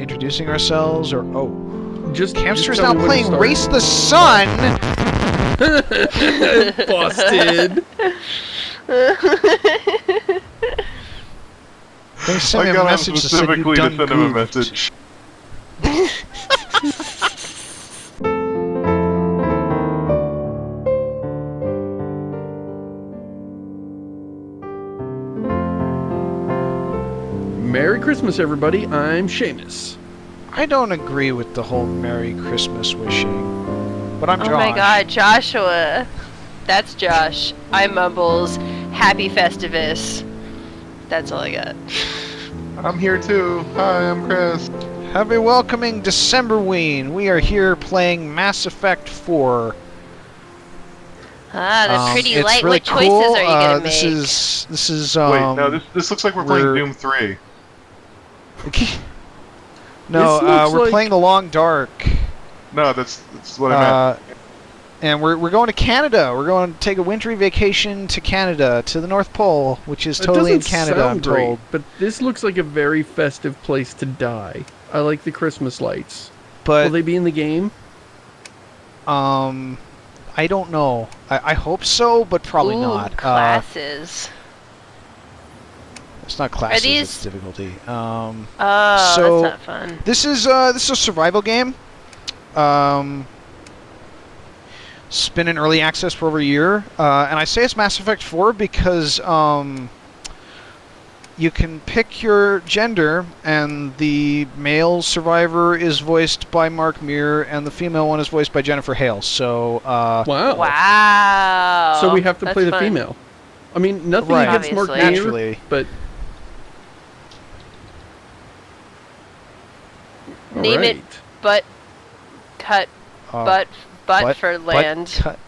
introducing ourselves, or Just Camster's tell now me when to playing start. Race the Sun. Busted. They sent I me a got him message that said specifically you to done send him a goofed. message. Merry Christmas, everybody. I'm Seamus. I don't agree with the whole Merry Christmas wishing, but I'm Josh. Oh my god, Joshua. That's Josh. I'm Mumbles. Happy Festivus. That's all I got. I'm here too. Hi, I'm Chris. Happy welcoming Decemberween. We are here playing Mass Effect 4. Ah, the pretty it's light. really What choices cool. are you gonna This make? is Wait, no, this looks like we're playing Doom 3. No, This looks we're like- playing The Long Dark. No, that's what I meant. And we're going to Canada. We're going to take a wintry vacation to Canada, to the North Pole, which is It totally in doesn't Canada, I'm sound great, told. but this looks like a very festive place to die. I like the Christmas lights. Will But they be in the game? I don't know. I hope so, but probably Ooh, not. classes. It's not classes, these- it's difficulty. Oh, so- that's not fun. This is a survival game. It's been in early access for over a year, and I say it's Mass Effect 4 because you can pick your gender, and the male survivor is voiced by Mark Muir, and the female one is voiced by Jennifer Hale. So, Wow. Wow. So we have to That's play the fun. female. I mean, nothing Right. against Mark Obviously. Muir, Naturally. but... Name it Alright. butt cut butt butt- for butt land. cut-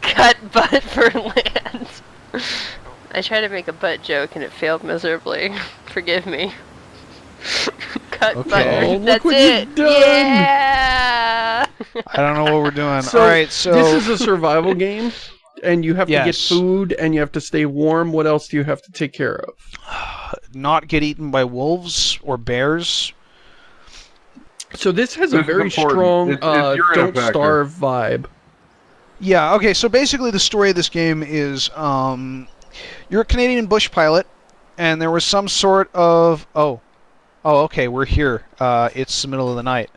Cut butt for land. I tried to make a butt joke and it failed miserably. Forgive me. Cut Okay. butt. Oh, look That's what it. you've done. Yeah. I don't know what we're doing. So, All right, so this is a survival game, and you have to get Yes. food, and you have to stay warm. What else do you have to take care of? not get eaten by wolves or bears. So this has a This is very important. strong It's urine don't factor. starve vibe. Yeah, okay, so basically the story of this game is you're a Canadian bush pilot, and there was some sort of... Oh, okay, we're here. It's the middle of the night.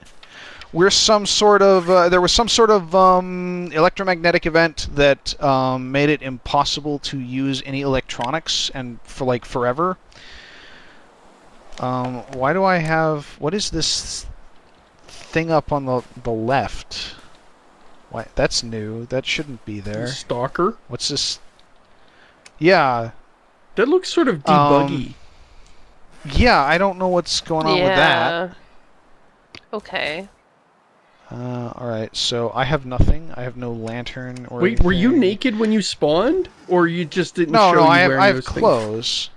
We're some sort of... there was some sort of electromagnetic event that made it impossible to use any electronics and for, like, forever. Why do I have... What is this thing up on the left? Why, that's new. That shouldn't be there. Stalker. What's this? Yeah. That looks sort of debuggy. Yeah, I don't know what's going on with that. Okay. Alright, so I have nothing. I have no lantern or Wait, were you anything. naked when you spawned, or you just didn't No, show no, you I have, wearing I have those things? clothes.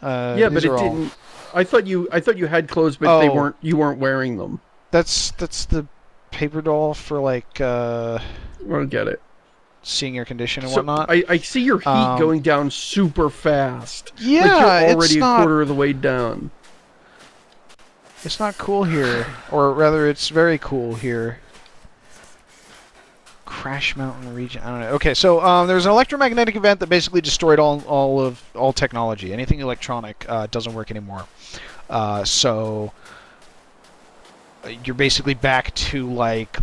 Yeah, but these it are all- didn't. I thought you had clothes, but they Oh. weren't. You weren't wearing them. That's the paper doll for, like, I don't get it. seeing your condition and So whatnot. I see your heat going down super fast. Yeah, like you're it's already a not... quarter of the way down. It's not cool here. Or rather, it's very cool here. Crash Mountain region. I don't know. Okay, so there's an electromagnetic event that basically destroyed all technology. Anything electronic doesn't work anymore. So you're basically back to like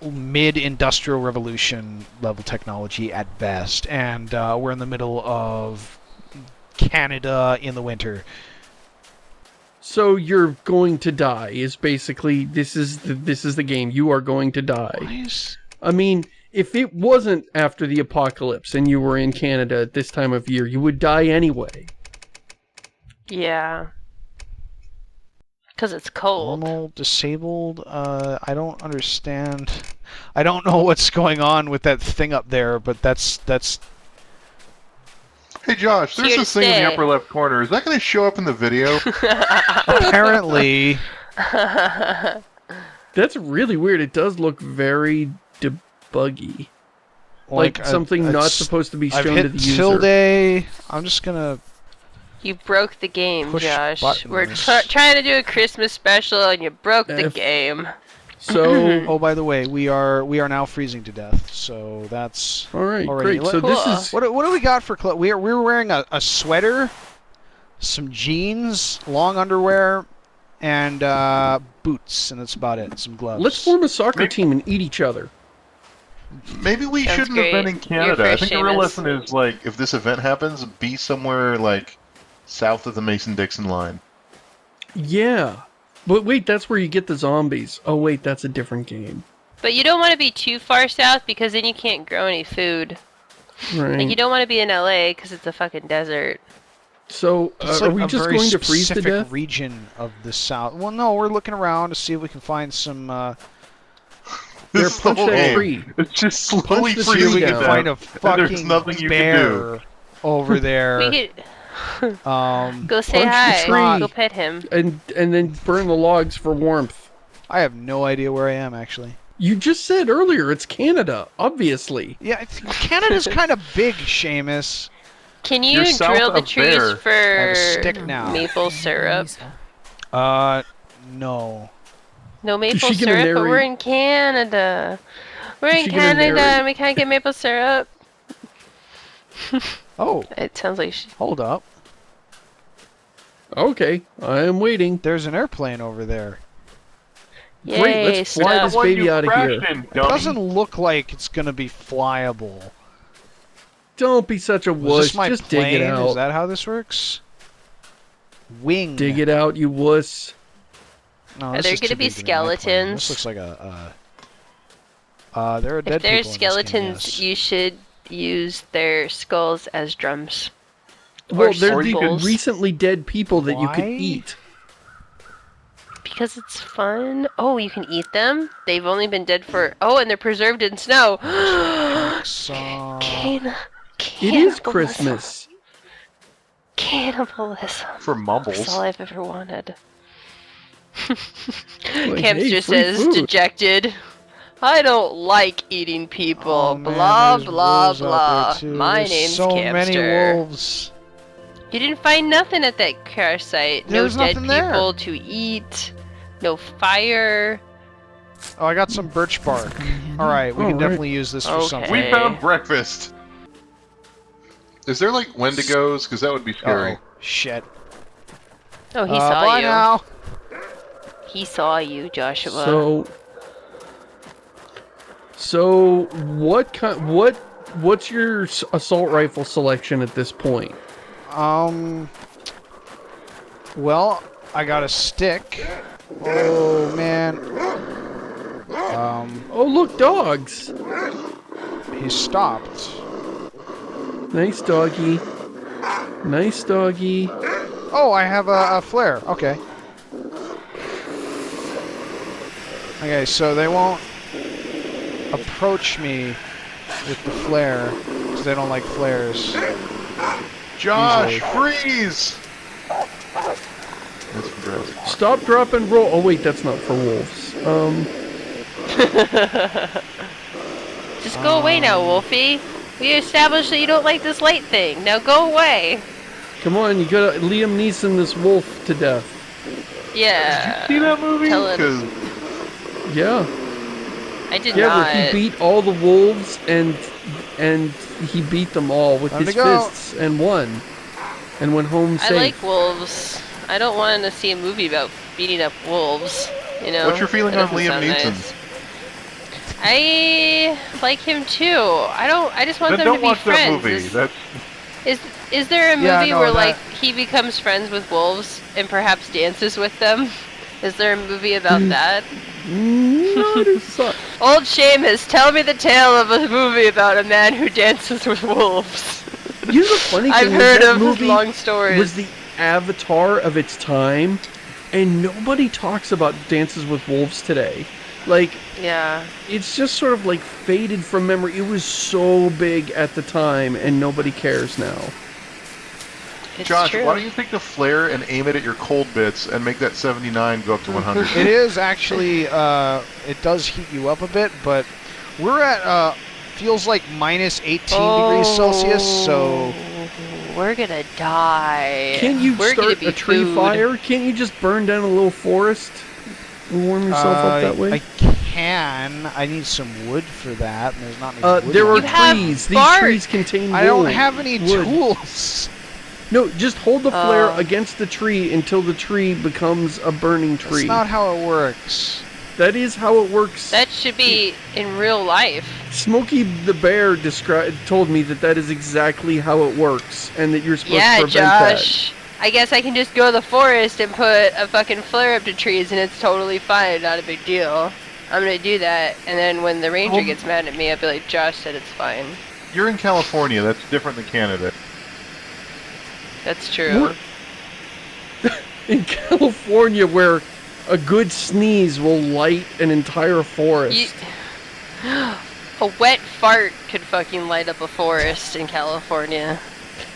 mid-industrial revolution level technology at best, and we're in the middle of Canada in the winter. So you're going to die. Is basically this is the game. You are going to die. Why is... I mean, if it wasn't after the apocalypse and you were in Canada at this time of year, you would die anyway. Yeah. Because it's cold. Normal, disabled, I don't understand. I don't know what's going on with that thing up there, but that's... Hey Josh, there's Here to this thing in stay. the upper left corner. Is that going to show up in the video? apparently... That's really weird. It does look very debuggy. Like something not supposed to be I've shown hit to the user. tilde. I'm just gonna... You broke the game, Push Josh. We're buttons. trying to do a Christmas special, and you broke the game. So, Oh, by the way, we are now freezing to death. So that's all right, already. great. So Cool. this is What do we got for clothes? We're wearing a sweater, some jeans, long underwear, and boots, and that's about it. Some gloves. let's form a soccer team and eat each other. Maybe we Sounds shouldn't have been great. in Canada. You're I think the real Seamus. lesson is, like, if this event happens, be somewhere, like, south of the Mason-Dixon line. Yeah, but wait, that's where you get the zombies. Oh wait, that's a different game. But you don't want to be too far south because then you can't grow any food. Right. Like you don't want to be in LA because it's a fucking desert. So, It's are like we a just very going to freeze to specific death? region of the south. Well, no, we're looking around to see if we can find some. There, This is the punch whole that game. tree. It's just slowly Punch the tree freezing we to can down. death. find a and there's fucking nothing you can bear over there. We could I go say Punch the hi. tree. Go pet him. And then burn the logs for warmth. have no idea where I am actually. You just said earlier it's Canada, obviously. Yeah, Canada's kind of big, Seamus. Can you You're south drill the of trees there. for I have a stick now. maple syrup? No. No maple she gonna syrup, but we're marry- in Canada. We're Is in she gonna Canada marry- and we can't get maple syrup. Oh, It sounds like she... hold up. Okay, I am waiting. There's an airplane over there. Yay, Great, let's fly stop. this baby out of here. It doesn't look like it's gonna be flyable. Don't be such a Was wuss. this my Just plane? dig it out. Is that how this works? Wing. Dig it out, you wuss. No, Are this there is gonna too be big to be my plane. skeletons? This looks like there are dead If there's people in this game, skeletons, yes. you should use their skulls as drums. Well, Or they're the skulls. recently dead people that you could Why? eat. Because it's fun. Oh, you can eat them? They've only been dead for... Oh, and they're preserved in snow. So, It is Christmas. Cannibalism. For mumbles. That's all I've ever wanted. Like, Camster hey, free says, food. dejected. I don't like eating people. oh, man, blah, there's blah, wolves out blah. there, too. My There's name's so Camster. many wolves. You didn't find nothing at that crash site. There No was dead nothing there. people to eat. No fire. Oh, I got some birch bark. All right, we All can right. definitely use this for Okay. something. We found breakfast. Is there, like, Wendigos? Because that would be scary. Oh, shit. Oh, he saw bye you. now. He saw you, Joshua. So what's your assault rifle selection at this point? Well, I got a stick. Oh man. Oh, look, dogs. He stopped. Nice doggy. Nice doggy. Oh, I have a flare. Okay. Okay, so they won't approach me with the flare because they don't like flares. Josh, Easily. freeze! That's for Jurassic Park. Stop, drop, and roll. Oh wait, that's not for wolves. Just go away now, Wolfie. We established that you don't like this light thing. Now go away. Come on, you gotta Liam Neeson this wolf to death. Yeah. See that movie? Tell him. 'Cause Yeah, I did yeah, not. where he beat all the wolves and he beat them all with Time his to go. fists and won, and went home I safe. like wolves. I don't want to see a movie about beating up wolves. You know. What's your feeling That on doesn't Liam sound Neeson? nice. I like him too. I just want Then them don't to be watch that friends. movie. That's Is there a movie Yeah, no, where that- like he becomes friends with wolves and perhaps dances with them? Is there a movie about that? No, it sucks. Old Seamus, tell me the tale of a movie about a man who dances with wolves. You know the funny thing I've is heard that of his movie long stories. was the avatar of its time, and nobody talks about Dances with Wolves today. Like, Yeah. it's just sort of like faded from memory. It was so big at the time, and nobody cares now. It's Josh, true. why don't you take the flare and aim it at your cold bits and make that 79 go up to 100? It is actually, it does heat you up a bit, but we're at, feels like minus 18 degrees Celsius, so We're gonna die. Can't you We're gonna start be a tree food. fire? Can't you just burn down a little forest and warm yourself up that way? I can. I need some wood for that, and there's not any wood. There are You have trees. These bark. trees contain wood. I don't have any wood. tools. No, just hold the flare against the tree until the tree becomes a burning tree. That's not how it works. That is how it works. That should be in real life. Smokey the Bear told me that is exactly how it works, and that you're supposed Yeah, to prevent Josh. I guess I can just go to the forest and put a fucking flare up to trees and it's totally fine, not a big deal. I'm gonna do that, and then when the ranger gets mad at me, I'll be like, Josh said it's fine. You're in California. That's different than Canada. That's true. in California, where a good sneeze will light an entire forest. A wet fart could fucking light up a forest in California.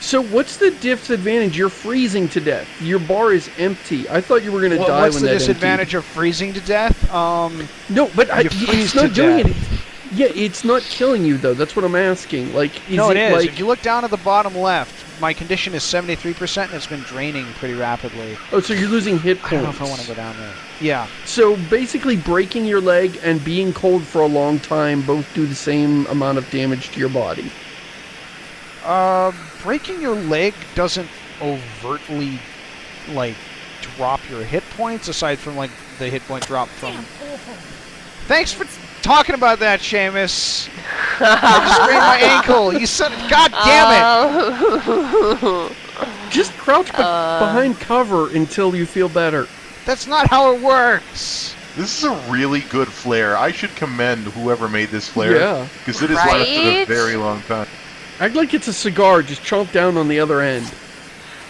So what's the disadvantage? You're freezing to death. Your bar is empty. I thought you were gonna die What's when the that disadvantage of freezing to death? No, but You freeze it's not to doing death. it. Yeah, it's not killing you though. That's what I'm asking. Like, No, it is. Like, If you look down at the bottom left, my condition is 73%, and it's been draining pretty rapidly. oh, so you're losing hit I points. don't know if I want to go down there. Yeah. So basically, breaking your leg and being cold for a long time both do the same amount of damage to your body. Breaking your leg doesn't overtly, like, drop your hit points, aside from, like, the hit point drop from... Thanks for talking about that, Seamus. I just sprained my ankle. You said, God damn it! Just crouch behind cover until you feel better. That's not how it works. This is a really good flare. I should commend whoever made this flare. Yeah. Because it has lasted a Right? very long time. Act like it's a cigar. Just chomp down on the other end.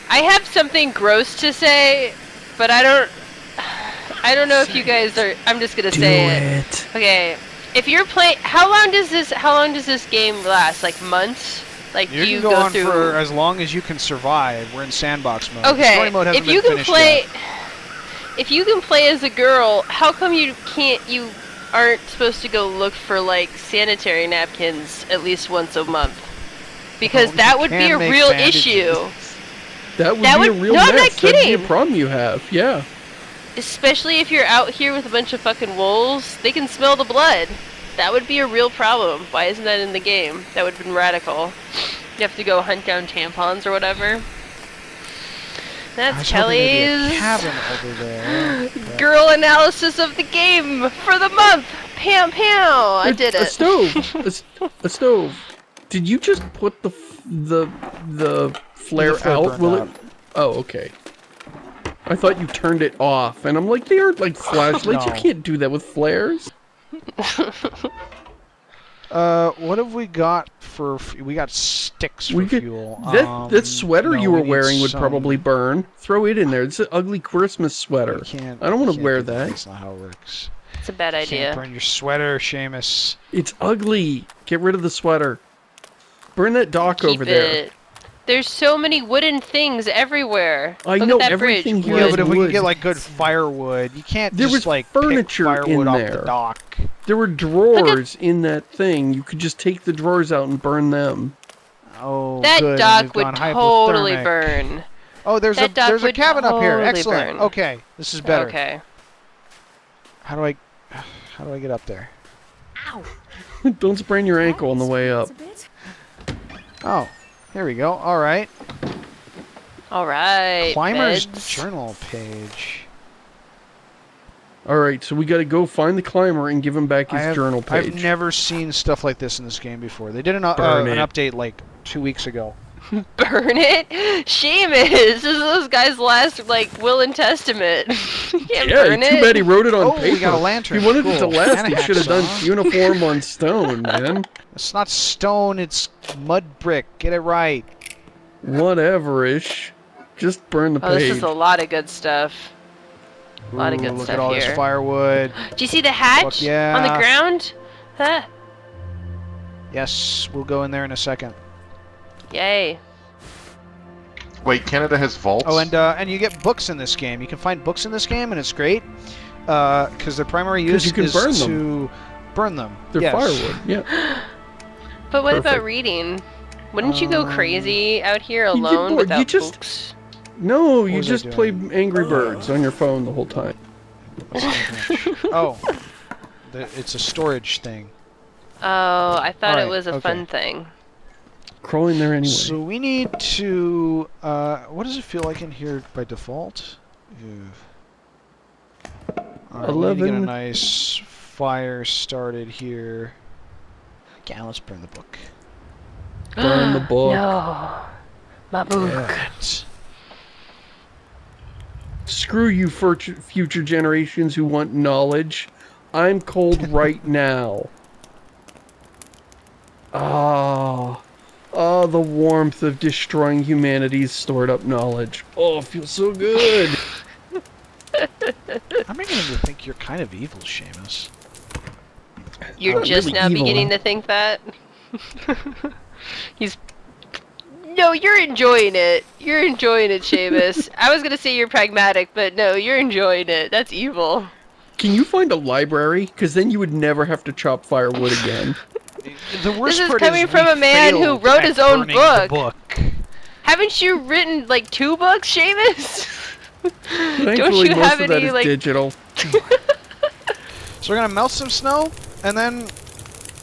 I have something gross to say, but I don't know if you guys are. I'm just gonna say it. Okay, if you're playing, how long does this game last? Like months? Like You do you can go on through? for as long as you can survive. We're in sandbox mode. Okay, Story mode hasn't if you been can finished play, yet. if you can play as a girl, how come you aren't supposed to go look for like sanitary napkins at least once a month? Because Oh, that you would be can a make real bandages. issue. That would That be a would- real no, I'm mess. not That'd be a kidding. problem you have. Yeah. Especially if you're out here with a bunch of fucking wolves, they can smell the blood. That would be a real problem. Why isn't that in the game? That would have been radical. You have to go hunt down tampons or whatever. I That's was hoping there'd be a Kelly's cabin over there. but- girl analysis of the game for the month. Pam Pam. I did A it. stove. A stove. Did you just put the flare flare out? burned Will out. it? Oh, okay. I thought you turned it off, and I'm like, they aren't like flashlights. No. You can't do that with flares. What have we got for? We got sticks for We could. fuel. That sweater no, you we were need wearing would some- probably burn. Throw it in there. It's an ugly Christmas sweater. We can't- I don't want we to can't wear do that. that. That's not how it works. It's a bad You can't idea. burn your sweater, Seamus. It's ugly. Get rid of the sweater. Burn that dock Keep over there. it. There's so many wooden things everywhere. I Look know, at that everything bridge. here Yeah, is Wood. but if we wood. can get like good firewood, you can't There just was like furniture pick firewood in off there. the dock. There were drawers in that thing. You could just take the drawers out and burn them. Oh, That good. dock we've would gone totally hypothermic. burn. Oh, there's That dock a would cabin up here. totally Excellent. burn. Okay, this is better. Okay. How do I get up there? Don't sprain your ankle on the way up. Oh, here we go. All right. All right. Climber's beds. journal page. Alright, so we gotta go find the climber and give him back his journal page. I've never seen stuff like this in this game before. They did an Burn it. update like 2 weeks ago. Burn it? Seamus! This is this guy's last, like, will and testament. You can't Yeah, burn too it. bad he wrote it on Oh, paper. we got a lantern. If he wanted it to Cool. last, And he a should have done hacksaw. uniform on stone, man. It's not stone, it's mud brick. Get it right. Whatever-ish. Just burn the Oh, this page. is a lot of good stuff. A lot of Ooh, good look stuff at all here. this firewood. Do you see the hatch Fuck yeah. on the ground? Huh? Yes, we'll go in there in a second. Yay. Wait, Canada has vaults? Oh, and you get books in this game. You can find books in this game, and it's great. Because their primary 'Cause use you can is burn them. to burn them. They're Yes. firewood, yeah. But what about Perfect. reading? Wouldn't you go crazy out here get alone bored. without You just- books? No, you was I just play doing? Angry Birds on your phone the whole time. Oh, it's a storage thing. Oh, I thought Alright, it was a okay. fun thing. Crawling there anyway. So we need to. What does it feel like in here by default? Alright, we need to get a 11. nice fire started here. Yeah, let's burn the book. Burn the book. No, my book. Right. Screw you, future generations who want knowledge. I'm cold right now. Ah, the warmth of destroying humanity's stored up knowledge. Oh, it feels so good. I'm beginning to think you're kind of evil, Seamus. You're Not just really now evil, beginning huh? to think that? He's... No, you're enjoying it. You're enjoying it, Seamus. I was gonna say you're pragmatic, but no, you're enjoying it. That's evil. Can you find a library? Because then you would never have to chop firewood again. The worst This is part coming is from we a man who failed wrote at his own burning the book. Haven't you written like 2 books, Seamus? Thankfully, you most have of that any, is like- digital. So we're gonna melt some snow, and then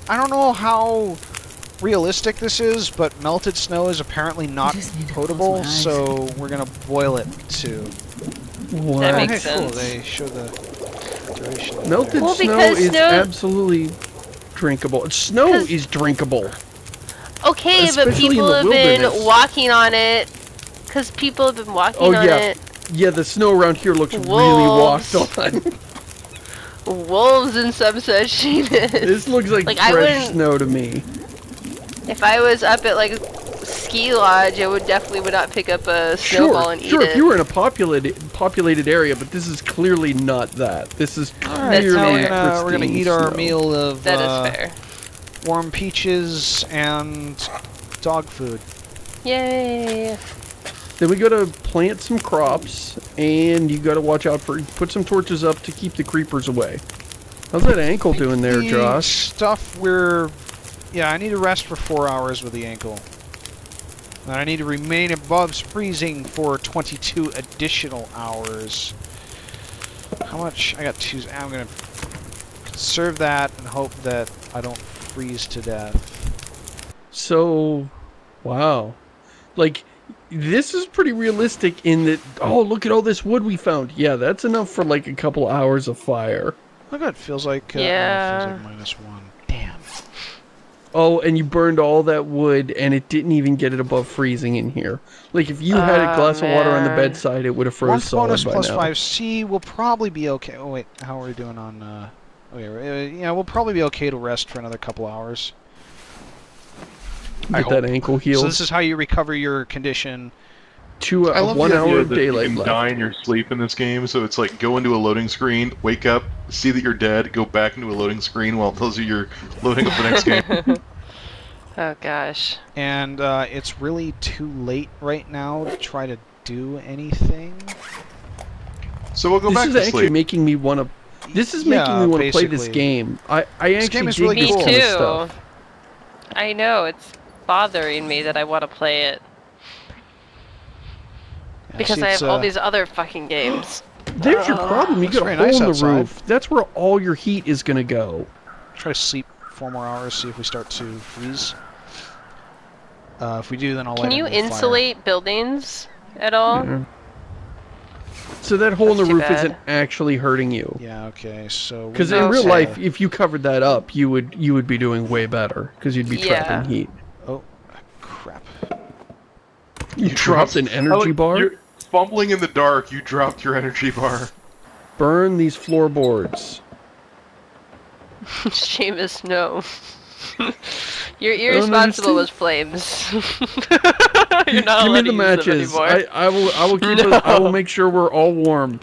I don't know how realistic this is, but melted snow is apparently not just need to close potable, my eyes. so we're gonna boil it too. What? That makes Okay, cool. sense. They show the duration. of Melted Well, snow because is snow- absolutely drinkable. Snow 'Cause- is drinkable. Okay, but Especially in people the have been wilderness. walking on it. Because people have been walking Oh, on yeah. it. Yeah, the snow around here looks really Wolves. walked on. Wolves and some such shit. This looks like, Like, I fresh wouldn't- snow to me. If I was up at like a ski lodge, I would not pick up a snowball and Sure, eat if it. you were in a populated area, but this is clearly not that. This is Alright, clearly now fair. we're gonna pristine eat our snow. meal of That is fair. warm peaches and dog food. Yay! Then we gotta plant some crops, and you gotta watch out for, put some torches up to keep the creepers away. How's that ankle doing there, The Josh? Stuff yeah, I need to rest for 4 hours with the ankle. And I need to remain above freezing for 22 additional hours. How much? I got 2. I'm gonna conserve that and hope that I don't freeze to death. So, wow. Like, this is pretty realistic in that, oh, look at all this wood we found. Yeah, that's enough for like a couple hours of fire. Oh good, feels like Yeah. feels like -1. Damn. Oh, and you burned all that wood, and it didn't even get it above freezing in here. Like, if you had a Oh, glass of water on the man. bedside, it would have froze One solid bonus by plus now. 5C will probably be okay. Oh wait, how are we doing on? Okay, yeah, we'll probably be okay to rest for another couple hours. I Get that hope. ankle So healed. this is how you recover your condition. Two, I love 1 the hour idea of that daylight you can left. die in your sleep in this game. So it's like go into a loading screen, wake up, see that you're dead, go back into a loading screen while it tells you you're loading up the next game. Oh gosh. And it's really too late right now to try to do anything. So we'll go This back is to actually sleep. making me want to. This is Yeah, making me want to play this basically. game. I actually game is dig really this Me cool. kind of too. stuff. I know, it's bothering me that I want to play it. Yeah, Because see, I it's, have all these other fucking games. There's your problem. You Looks got a very hole nice in the outside. roof. That's where all your heat is gonna go. Try to sleep 4 more hours. See if we start to freeze. If we do, then I'll Can light you another fire. insulate buildings at all? Yeah. So that hole in the That's too roof bad. isn't actually hurting you. Yeah. Okay. So. we Because need in real to- life, if you covered that up, you would be doing way better. Because you'd be Yeah. trapping heat. Oh, crap. You dropped an energy bar. You're fumbling in the dark. You dropped your energy bar. Burn these floorboards. Seamus, no. You're don't irresponsible understand. with flames. You're not Give me allowed the to use them matches. anymore. I will keep us, I will make sure we're all warm.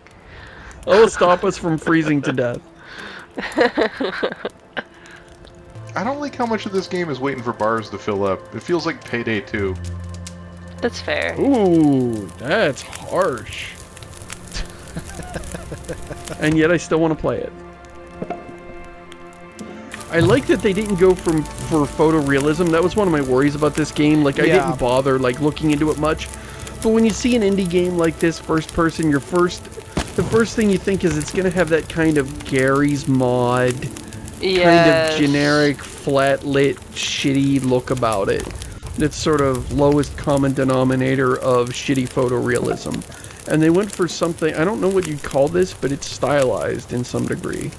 I will stop us from freezing to death. I don't like how much of this game is waiting for bars to fill up. It feels like Payday 2. That's fair. Ooh, that's harsh. And yet I still want to play it. I like that they didn't go for photorealism. That was one of my worries about this game. Like, I didn't bother, like, looking into it much. But when you see an indie game like this, first person, the first thing you think is it's going to have that kind of Gary's Mod, kind of generic, flat-lit, shitty look about it. It's sort of lowest common denominator of shitty photorealism. And they went for something, I don't know what you'd call this, but it's stylized in some degree.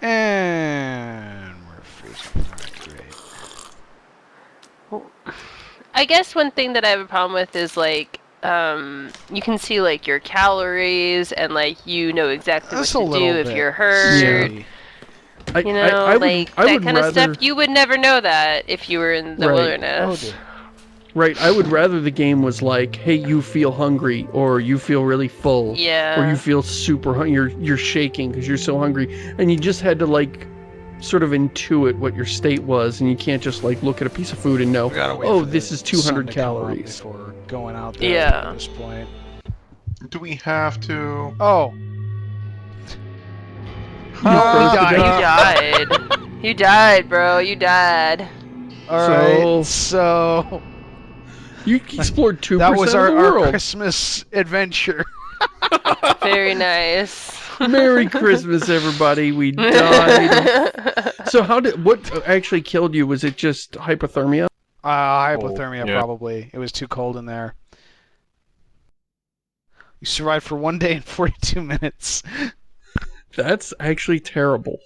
And we're freezing. Great. I guess one thing that I have a problem with is like you can see like your calories and like you know exactly what to do if you're hurt. Yeah. You know, like that kind of stuff. You would never know that if you were in the wilderness. Oh, dear. Right, I would rather the game was like, hey, you feel hungry, or you feel really full, or you feel super hungry, you're shaking because you're so hungry, and you just had to like sort of intuit what your state was, and you can't just like look at a piece of food and know, oh, this is 200 calories. Before going out there at this point. Do we have to? Oh. You died. You died, bro. You died. Alright, so... You explored 2% that was of the world. our Christmas adventure. Very nice. Merry Christmas, everybody. We died. So what actually killed you? Was it just hypothermia? Hypothermia, probably. It was too cold in there. You survived for 1 day and 42 minutes. That's actually terrible.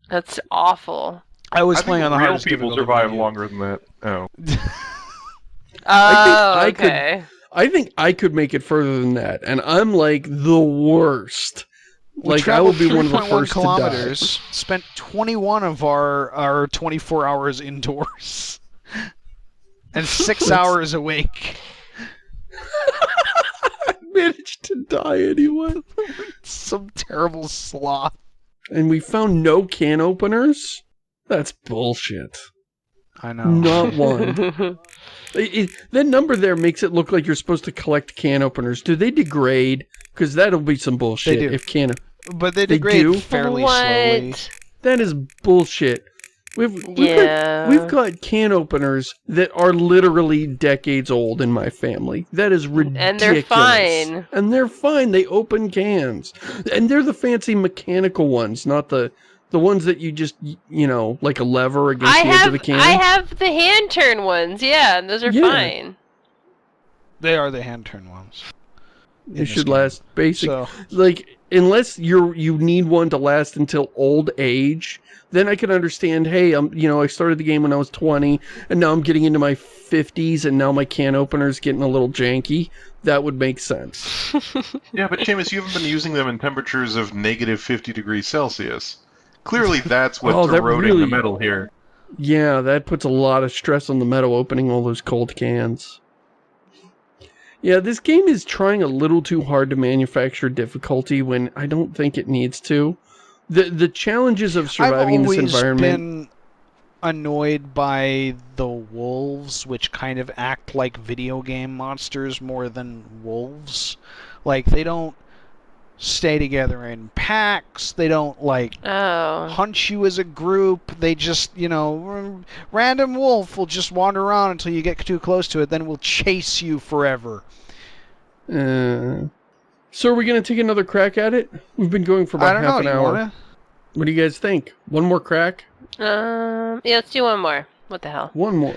That's awful. I was playing on the hardest people survive longer than that. Oh. I think I could make it further than that, and I'm like the worst. Like I will be one of the first to die. Spent 21 of our 24 hours indoors, and 6 hours awake. I managed to die anyway. Some terrible sloth. And we found no can openers? That's bullshit. I know. Not one. That number there makes it look like you're supposed to collect can openers. Do they degrade? Because that'll be some bullshit. They do. But they degrade fairly slowly. That is bullshit. We've got can openers that are literally decades old in my family. That is ridiculous. And they're fine. And they're fine. They open cans. And they're the fancy mechanical ones, not the ones that you just, you know, like a lever against the edge of the can. I have the hand turn ones, and those are fine. They are the hand turn ones. They should last basic. Like, unless you need one to last until old age, then I can understand, hey, I started the game when I was 20, and now I'm getting into my 50s, and now my can opener's getting a little janky. That would make sense. Yeah, but Seamus, you haven't been using them in temperatures of negative 50 degrees Celsius. Clearly that's what's eroding the metal here. Yeah, that puts a lot of stress on the metal opening all those cold cans. Yeah, this game is trying a little too hard to manufacture difficulty when I don't think it needs to. The challenges of surviving in this environment... I've always been annoyed by the wolves, which kind of act like video game monsters more than wolves. Like, they don't stay together in packs. They don't, hunt you as a group. They just, random wolf will just wander around until you get too close to it, then will chase you forever. So are we going to take another crack at it? We've been going for about half an hour. What do you guys think? One more crack? Yeah, let's do one more. What the hell? One more.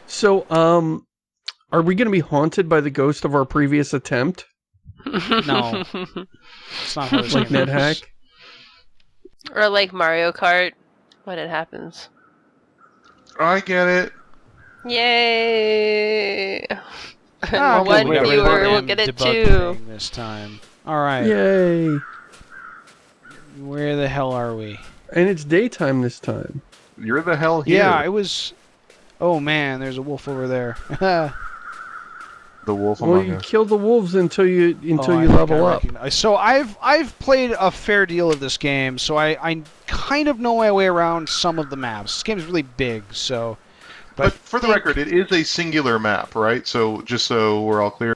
So, are we going to be haunted by the ghost of our previous attempt? No. It's not how this like game NetHack? Or like Mario Kart, when it happens. I get it. Yay! Oh, one viewer will get it too. This time. Alright. Yay! Where the hell are we? And it's daytime this time. You're the hell here. Yeah, it was... Oh man, there's a wolf over there. The wolf among us. Well, you kill the wolves until you level up. So I've played a fair deal of this game, so I kind of know my way around some of the maps. This game's really big, so... But for the record, it is a singular map, right? So, just so we're all clear.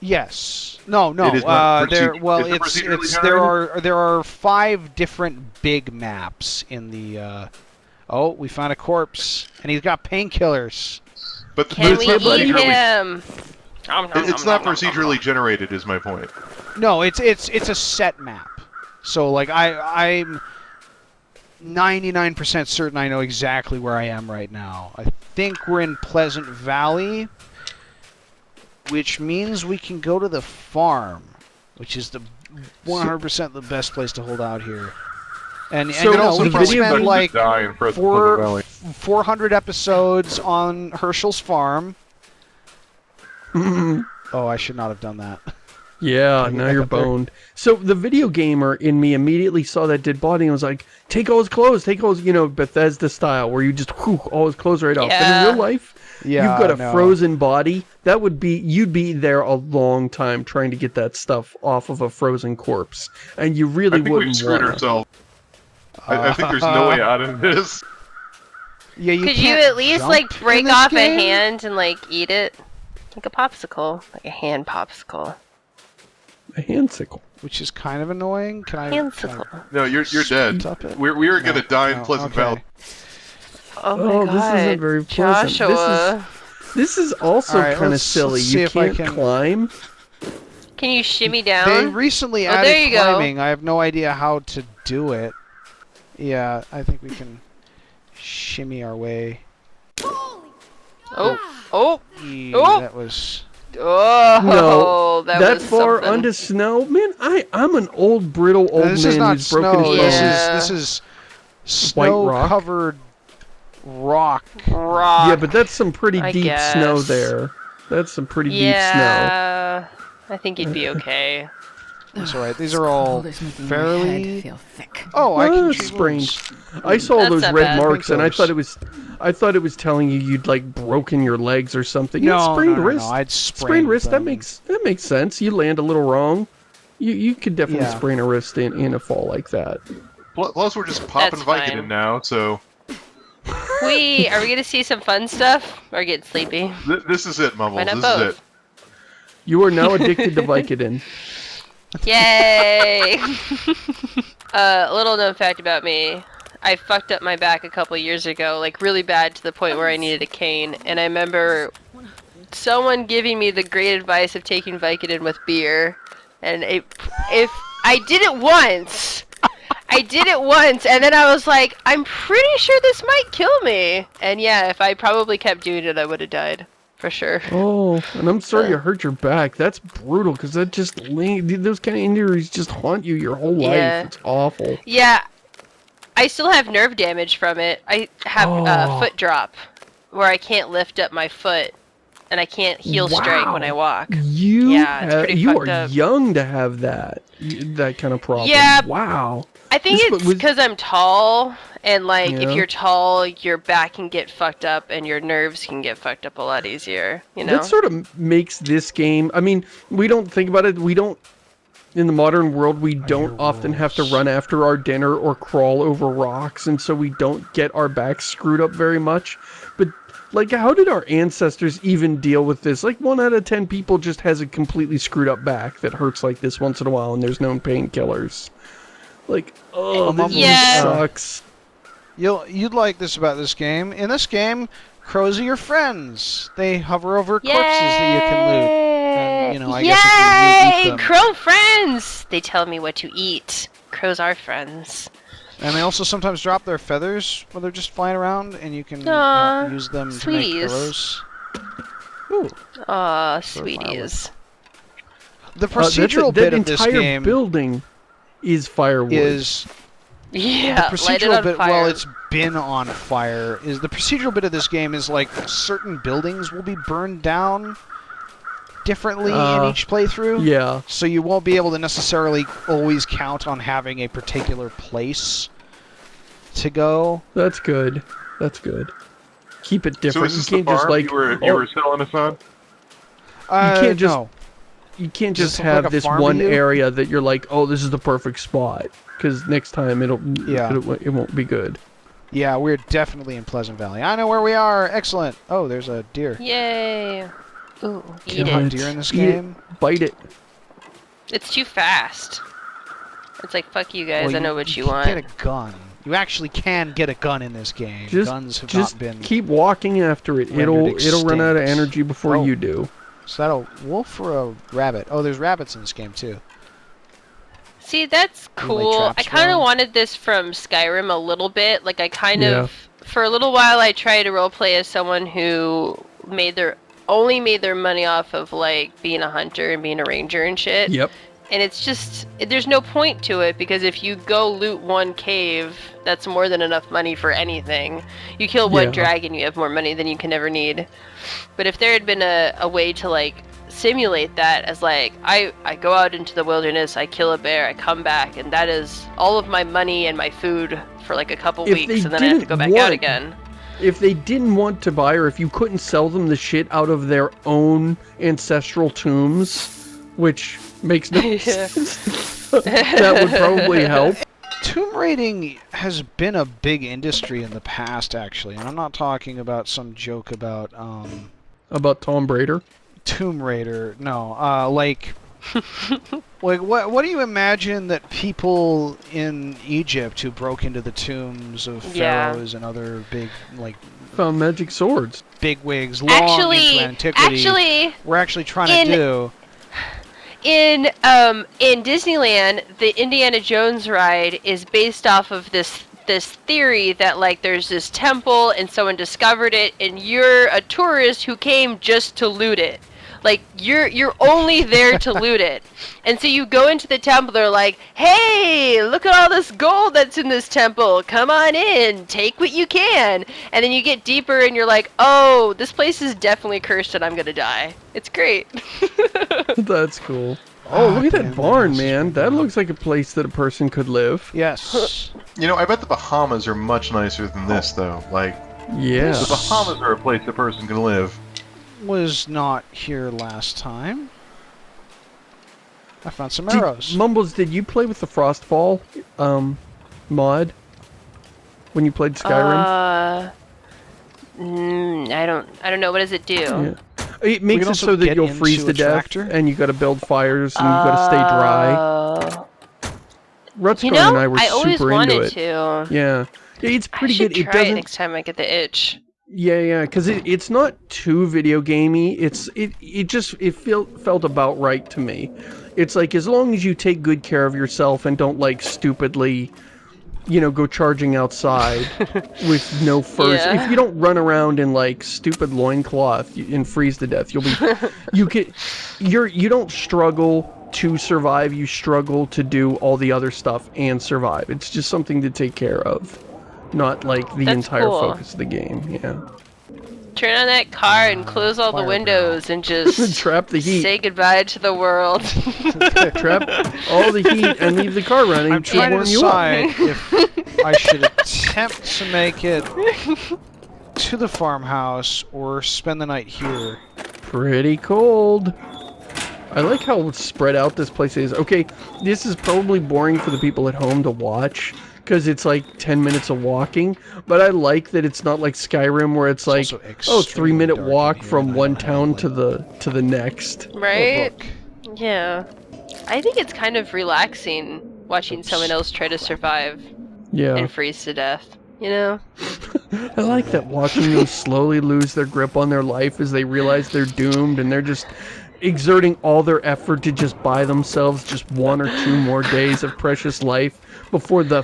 Yes. No. It is not There. Well, is it it's procedurally there are 5 different big maps in the. Oh, we found a corpse, and he's got painkillers. But Can we it's not eat procedurally- him? It's not procedurally generated, is my point. No, it's a set map. So like I'm 99% certain I know exactly where I am right now. I think we're in Pleasant Valley, which means we can go to the farm, which is the 100% the best place to hold out here. And So you know, also we the can video spend game- like die in Pleasant Valley. 400 episodes on Herschel's farm. Oh, I should not have done that. Yeah, now you're back up there? boned. So the video gamer in me immediately saw that dead body and was like, take all his clothes, Bethesda style, where you just all his clothes right off. But in Yeah. real life, Yeah, you've got a no. frozen body. You'd be there a long time trying to get that stuff off of a frozen corpse. And you I really think we've wouldn't screwed want to. ourselves. I think there's no way out of this. Yeah, you Could you can't at least jump like in break this off game? a hand and like eat it? Like a popsicle. Like a hand popsicle. A handsicle. Which is kind of annoying. Can I? Handsicle. No, you're dead. Stop it? We are gonna die in No, Pleasant okay. Valley. Oh my Oh, god. this isn't very pleasant. Joshua. This is also All right, kind of let's silly. see You if I can't can- climb. Can you shimmy They down? recently Oh, added there you go. climbing. I have no idea how to do it. Yeah, I think we can shimmy our way. Oh. Oh. Eee, Oh! That was. Oh. No, that that was far something. onto snow, man. I'm an old brittle old This man is not who's broken snow. his This bones. Yeah. is White rock? snow-covered rock. rock. Yeah, but that's some pretty I deep snow guess. there. That's some pretty deep snow. Yeah. I think you'd be okay. That's all right. These are all Cold is making my fairly. head feel thick. Oh, I can treat sprained. wounds. I saw That's those not red bad. marks, and I Painkillers. thought it was telling you you'd like broken your legs or something. You had No, sprained no, wrist. no, I'd sprained wrist. That them. makes sense. You land a little wrong. You could definitely Yeah. sprain a wrist in a fall like that. Plus, we're just popping That's Vicodin fine. now, so Are we gonna see some fun stuff? Or get sleepy? this is it, Mumbles. Why not This both? is it. You are now addicted to Vicodin. Yay! A little known fact about me. I fucked up my back a couple years ago, like really bad to the point where I needed a cane. And I remember someone giving me the great advice of taking Vicodin with beer. And if I did it once, and then I was like, I'm pretty sure this might kill me. And yeah, if I probably kept doing it, I would have died. For sure. Oh, and I'm sorry you hurt your back. That's brutal because that just those kind of injuries just haunt you your whole life. Yeah. It's awful. Yeah, I still have nerve damage from it. I have Oh. foot drop, where I can't lift up my foot, and I can't heel strike when I walk. Yeah, it's pretty you fucked are up. young to have that kind of problem. Yeah. Wow. I think This it's was- because I'm tall, and like Yeah. if you're tall, your back can get fucked up, and your nerves can get fucked up a lot easier. You know? That sort of makes this game. I mean, we don't think about it. We don't. In the modern world, we don't often have to run after our dinner or crawl over rocks, and so we don't get our backs screwed up very much. But like, how did our ancestors even deal with this? Like, 1 out of 10 people just has a completely screwed up back that hurts like this once in a while, and there's no painkillers. Like, oh, this Yeah. sucks. You'd like this about this game. In this game, crows are your friends. They hover over corpses that you can loot. And, you know, I guess if you eat them. Crow friends! They tell me what to eat. Crows are friends. And they also sometimes drop their feathers when they're just flying around, and you can Aw, use them to sweeties. make pillows. Ooh. Aw, For sweeties. The That's procedural that bit of this entire game building is firewood. is Yeah, the light it procedural on bit. fire. Well, it's been on fire. Is the procedural bit of this game is like certain buildings will be burned down differently in each playthrough. Yeah. So you won't be able to necessarily always count on having a particular place to go. That's good. That's good. Keep it So different. is You this the can't just farm like you were selling us on? can't just- No. you can't Does just this look have like a this farm to one you? area that you're like, oh, this is the perfect spot, because next time it won't be good. Yeah, we're definitely in Pleasant Valley. I know where we are. Excellent. Oh, there's a deer. Yay. Ooh, Can you eat hunt it. deer in this Eat game? it. Bite it. It's too fast. It's like, fuck you guys, Well, I know what you can want. get a gun. You actually can get a gun in this game. Guns have Just not been... keep walking after it. rendered It'll run out of extinct. energy before Oh. you do. Is that a wolf or a rabbit? Oh, there's rabbits in this game, too. See, that's You lay cool. I traps kind of around? wanted this from Skyrim a little bit. Like, I kind Yeah. of, for a little while, I tried to roleplay as someone who only made their money off of, like, being a hunter and being a ranger and shit. Yep. And it's just, there's no point to it, because if you go loot one cave, that's more than enough money for anything. You kill one Yeah. dragon, you have more money than you can ever need. But if there had been a way to, like, simulate that as, like, I go out into the wilderness, I kill a bear, I come back, and that is all of my money and my food for, like, a couple If they weeks, and then I have to go didn't back out want- again. If they didn't want to buy, or if you couldn't sell them the shit out of their own ancestral tombs, which makes no Yeah. sense, that would probably help. Tomb raiding has been a big industry in the past, actually. And I'm not talking about some joke about, About Tom Raider. Tomb Raider. No, like... like, what do you imagine that people in Egypt who broke into the tombs of Yeah. pharaohs and other big, like, Found magic swords. bigwigs long into antiquity were actually trying to do? In Disneyland, the Indiana Jones ride is based off of this theory that, like, there's this temple and someone discovered it, and you're a tourist who came just to loot it. Like, you're only there to loot it. And so you go into the temple, they're like, hey, look at all this gold that's in this temple. Come on in, take what you can. And then you get deeper and you're like, oh, this place is definitely cursed and I'm gonna die. It's great. That's cool. Oh, look at damn, that barn, that's man. That looks like a place that a person could live. Yes. You know, I bet the Bahamas are much nicer than this, though. Like, Yeah. the Bahamas are a place a person can live. Was not here last time. I found some arrows. Mumbles, did you play with the Frostfall mod when you played Skyrim? I don't know. What does it do? Yeah. It makes can it also so that get you'll freeze into to a death, tractor. and you got to build fires, and you got to stay dry. You Rutscar know, and I were I always super into wanted it. to. Yeah, it's pretty I should good. It try doesn't. next time I get the itch. Yeah, because it's not too video gamey. It felt about right to me. It's like, as long as you take good care of yourself and don't, like, stupidly, go charging outside with no furs. Yeah. If you don't run around in, like, stupid loincloth and freeze to death, you don't struggle to survive. You struggle to do all the other stuff and survive. It's just something to take care of. Not like the That's entire cool. focus of the game, yeah. Turn on that car and close all the Fire windows and just Trap the heat. say goodbye to the world. Trap all the heat and leave the car running I'm trying to warm you up. decide if I should attempt to make it to the farmhouse or spend the night here. Pretty cold. I like how spread out this place is. Okay, this is probably boring for the people at home to watch, because it's like 10 minutes of walking, but I like that it's not like Skyrim where it's like, also oh, extremely 3-minute dark walk in here, from and I one don't have town light. to the next. Right? Oh, look. Yeah. I think it's kind of relaxing watching someone else try to survive Yeah. and freeze to death. You know? I like that, watching them slowly lose their grip on their life as they realize they're doomed, and they're just exerting all their effort to just buy themselves just 1 or 2 more days of precious life before the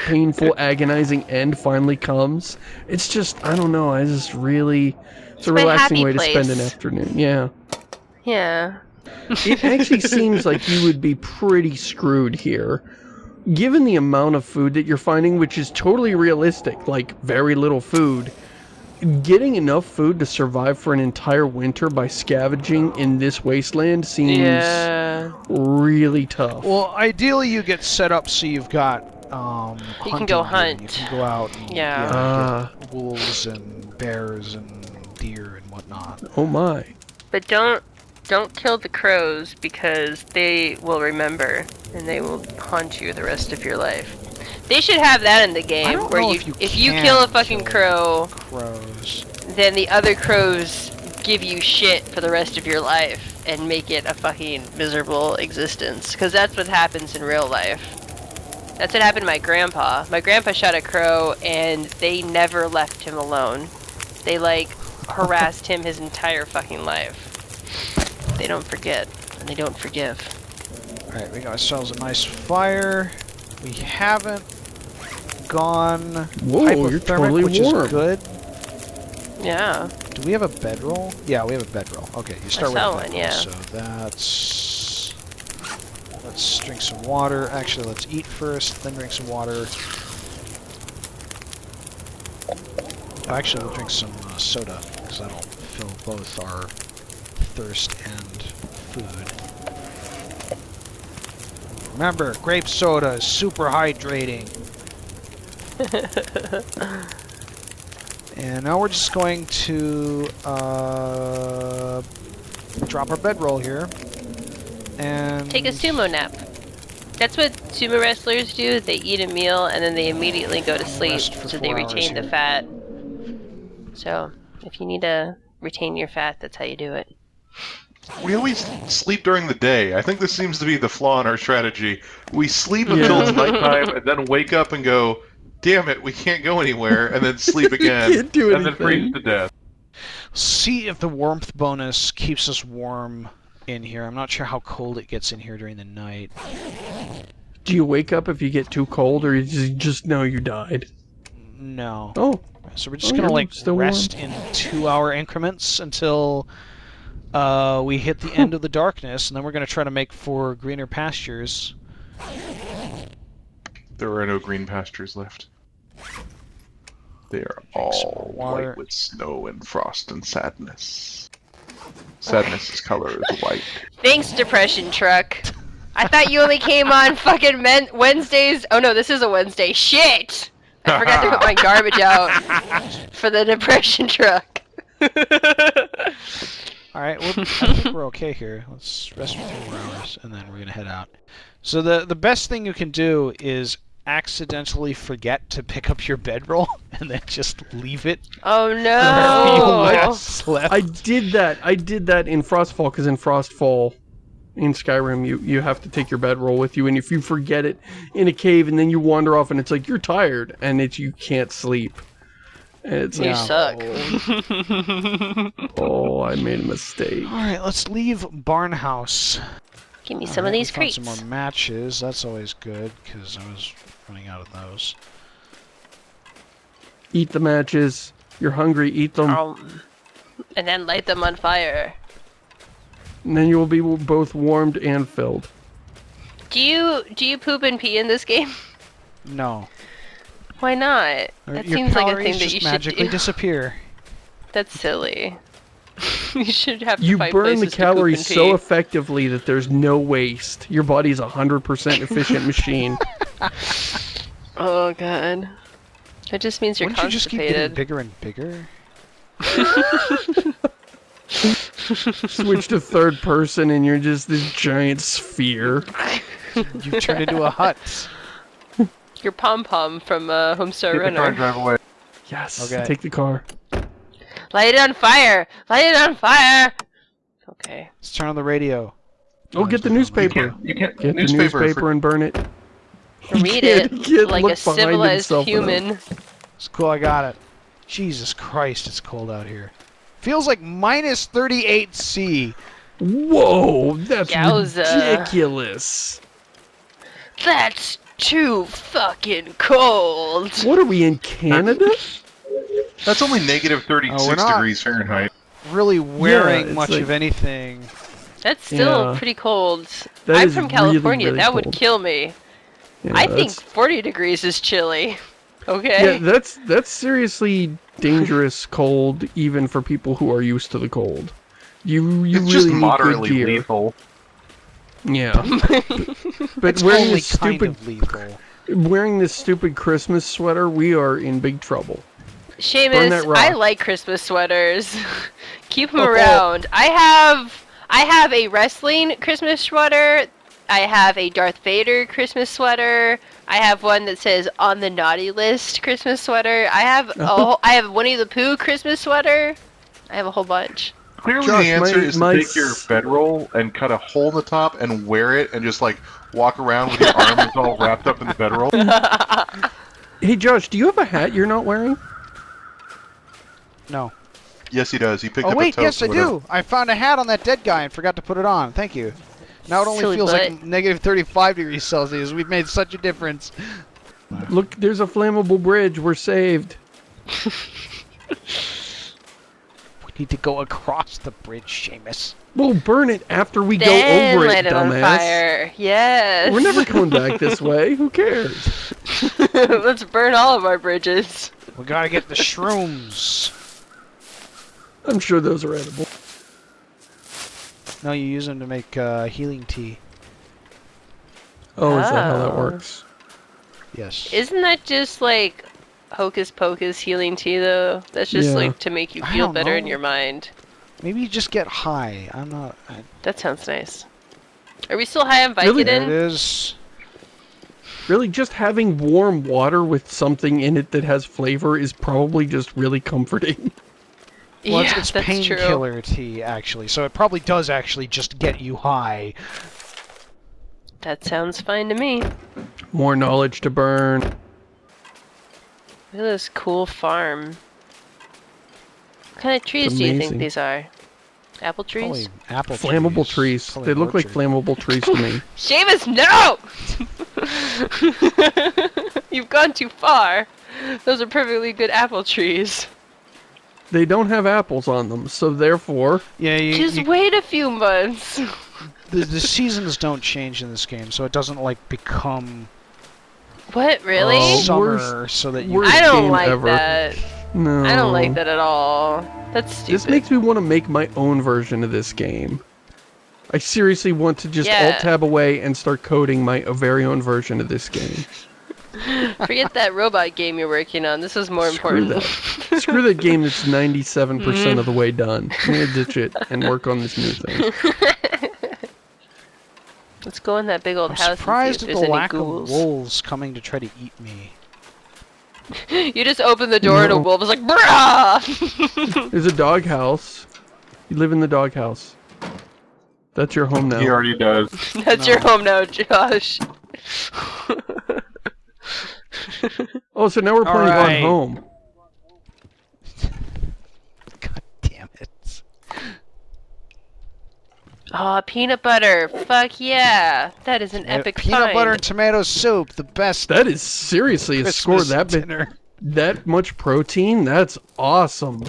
painful, agonizing end finally comes. It's just, I don't know, it's a my relaxing happy way to spend an place. afternoon. Yeah. Yeah. It actually seems like you would be pretty screwed here. Given the amount of food that you're finding, which is totally realistic, like very little food, getting enough food to survive for an entire winter by scavenging in this wasteland seems really tough. Well, ideally you get set up so you've got You can go hunting gear. You hunt. can go out and Yeah. get wolves and bears and deer and whatnot. Oh my. But don't kill the crows, because they will remember and they will haunt you the rest of your life. They should have that in the I game, don't where know if you can kill a fucking kill crow, crows. then the other crows give you shit for the rest of your life and make it a fucking miserable existence. Because that's what happens in real life. That's what happened to my grandpa. My grandpa shot a crow and they never left him alone. They like harassed him his entire fucking life. They don't forget and they don't forgive. Alright, we got ourselves a nice fire. We haven't gone Whoa, you're totally which warm. is good. Yeah. Do we have a bedroll? Yeah, we have a bedroll. Okay, you start with saw a one, bedroll. yeah. So that's... Let's drink some water. Actually, let's eat first, then drink some water. Actually, we'll drink some soda, because that'll fill both our thirst and food. Remember, grape soda is super hydrating. And now we're just going to drop our bedroll here. And Take a sumo nap. That's what sumo wrestlers do. They eat a meal and then they immediately go to sleep Rest for so 4 they hours retain the here. fat. So, if you need to retain your fat, that's how you do it. We always sleep during the day. I think this seems to be the flaw in our strategy. We sleep until it's nighttime and then wake up and go, damn it, we can't go anywhere, and then sleep again, Can't do and then freeze anything. to death. see if the warmth bonus keeps us warm in here. I'm not sure how cold it gets in here during the night. Do you wake up if you get too cold, or you just know you died? No. Oh, So we're just Oh, gonna you're like still rest in 2-hour increments until we hit the end of the darkness, and then we're gonna try to make for greener pastures. There are no green pastures left. They are some all water. white with snow and frost and sadness. Sadness's color is white. Thanks, depression truck. I thought you only came on fucking Wednesdays. Oh no, this is a Wednesday. Shit! I forgot to put my garbage out for the depression truck. Alright, well, I think we're okay here. Let's rest for 3 more hours, and then we're gonna head out. So the best thing you can do is accidentally forget to pick up your bedroll, and then just leave it Oh wherever you no! last left. I did that. I did that in Frostfall, because in Frostfall, in Skyrim, you have to take your bedroll with you, and if you forget it in a cave, and then you wander off, and it's like you're tired, and you can't sleep. And it's You like, suck. oh, I made a mistake. Alright, let's leave Barnhouse. Give me some of Alright, these we found crates. some more matches. That's always good, because I was running out of those. Eat the matches. You're hungry, eat them. And then light them on fire. And then you will be both warmed and filled. Do you poop and pee in this game? No. Why not? That Your seems like a calories thing that just you should magically do. disappear. That's silly. You should have to You find burn the places to poop calories and so pee. effectively that there's no waste. Your body's a 100% efficient machine. Oh god. That just means you're Wouldn't you just keep getting constipated. bigger and bigger? Switch to third person and you're just this giant sphere. You turn into a hut. You're Pom Pom from Homestar Get the car and Runner. drive away. Yes, Okay. take the car. Light it on fire! Light it on fire! Okay. Let's turn on the radio. Oh, get the newspaper. You can't Get the newspaper and burn it. Read can't- it he can't like look a behind civilized himself enough. human. It's cool, I got it. Jesus Christ, it's cold out here. Feels like minus 38°C. Whoa, that's Yowza. ridiculous. That's too fucking cold! What are we in Canada? That's only negative 36 Oh, we're not- degrees Fahrenheit. Really wearing it's much like- of anything. That's still Yeah. pretty cold. That I'm is from really, California. really that would cold. kill me. Yeah, I think that's- 40 degrees is chilly. Okay? Yeah, that's seriously dangerous cold, even for people who are used to the cold. You It's really just need moderately good gear. lethal. Yeah, but It's wearing only this kind stupid of lethal. wearing this stupid Christmas sweater, we are in big trouble. Burn Seamus, that rock. I like Christmas sweaters. Keep them Oh. around. I have a wrestling Christmas sweater. I have a Darth Vader Christmas sweater. I have one that says "On the Naughty List" Christmas sweater. I have I have Winnie the Pooh Christmas sweater. I have a whole bunch. Clearly, Josh, the answer is to my take your bedroll and cut a hole in the top and wear it and just like walk around with your arms all wrapped up in the bedroll. Hey, Josh, do you have a hat you're not wearing? No. Yes, he does. He picked Oh up wait, a toast. yes I do. I found a hat on that dead guy and forgot to put it on. Thank you. Now it only Silly feels butt. like negative 35 degrees Celsius. We've made such a difference. Look, there's a flammable bridge. We're saved. We need to go across the bridge, Seamus. We'll burn it after we Then go over light it, it on dumbass. fire. Yes. We're never coming back this way. Who cares? Let's burn all of our bridges. We gotta get the shrooms. I'm sure those are edible. No, you use them to make healing tea. Oh, is that how that Oh. works? Yes. Isn't that just like hocus pocus healing tea though? That's just Yeah. like to make you I feel don't better in know. your mind. Maybe you just get high. I'm not. That sounds nice. Are we still high on Really? There it Vicodin? is. Really, just having warm water with something in it that has flavor is probably just really comforting. Well, Yeah, it's that's true. painkiller tea, actually. So it probably does actually just get you high. That sounds fine to me. Look More knowledge to burn. at this cool farm. What kind of trees It's do you think amazing. these are? Apple trees? Probably apple Flammable trees. Probably They look like orchard. flammable trees to me. Seamus, no! You've gone too far. Those are perfectly good apple trees. They don't have apples on them, so therefore... Yeah, Just wait a few months. the seasons don't change in this game, so it doesn't like become What, really? Oh. summer, Worst- so that you. worst I don't game like ever. that. No. I don't like that at all. That's stupid. This makes me want to make my own version of this game. I seriously want to just Yeah. alt-tab away and start coding my very own version of this game. Forget that robot game you're working on. This is more Screw important. that. Screw that game that's 97% of the way done. I'm gonna ditch it and work on this new thing. Let's go in that big old I'm house surprised and at see the if there's any lack of ghouls. wolves coming to try to eat me. You just open the door and a No. wolf is like, brah! There's a doghouse. You live in the doghouse. That's your home now. He already does. That's your home now, Josh. Oh, so now we're playing Alright. Gone Home. God damn it. Aw, peanut butter. Fuck yeah. That is an epic Peanut find. butter and tomato soup, the best That is seriously a score Christmas that big. dinner. That much protein? That's awesome.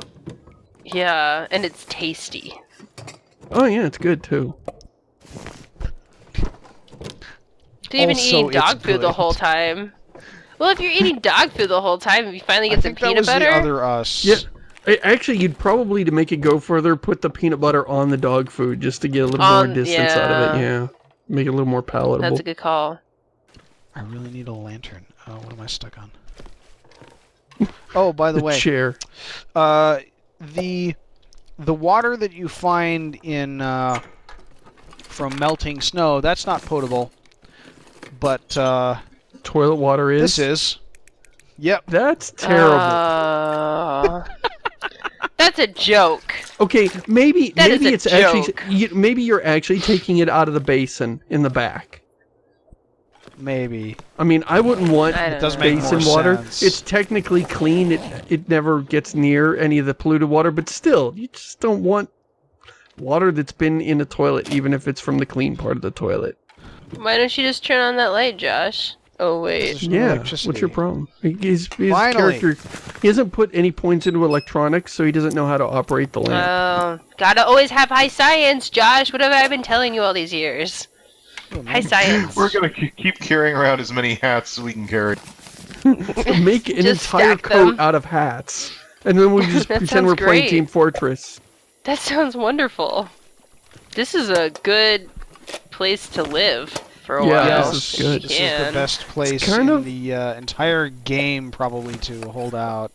Yeah, and it's tasty. Oh yeah, it's good too. Do you even Also, eating it's dog food the good. whole time? Well, if you're eating dog food the whole time, you finally I get some think that peanut was butter. the other us. Yeah. Actually, you'd probably, to make it go further, put the peanut butter on the dog food just to get a little more distance out of it. Yeah. Make it a little more palatable. That's a good call. I really need a lantern. Oh, what am I stuck on? Oh, by the The way, chair. the water that you find in from melting snow, that's not potable. But Toilet water is. this is. Yep. That's terrible. That's a joke. Okay, maybe That is maybe a it's actually joke. maybe you're actually taking it out of the basin in the back. Maybe. I mean, I wouldn't want I don't It does know. make basin more water. sense. It's technically clean. It never gets near any of the polluted water, but still, you just don't want water that's been in a toilet, even if it's from the clean part of the toilet. Why don't you just turn on that light, Josh? Oh wait. There's no Yeah, electricity. what's your problem? His Finally. character, he hasn't put any points into electronics, so he doesn't know how to operate the lamp. Oh, gotta always have high science, Josh. What have I been telling you all these years? High science. We're gonna keep carrying around as many hats as we can carry. Make an Just entire stack coat them. out of hats, and then we just That pretend sounds we're playing great. Team Fortress. That sounds wonderful. This is a good place to live for a Yeah, while. this is good. This is Man. the best place kind in of- the entire game, probably, to hold out.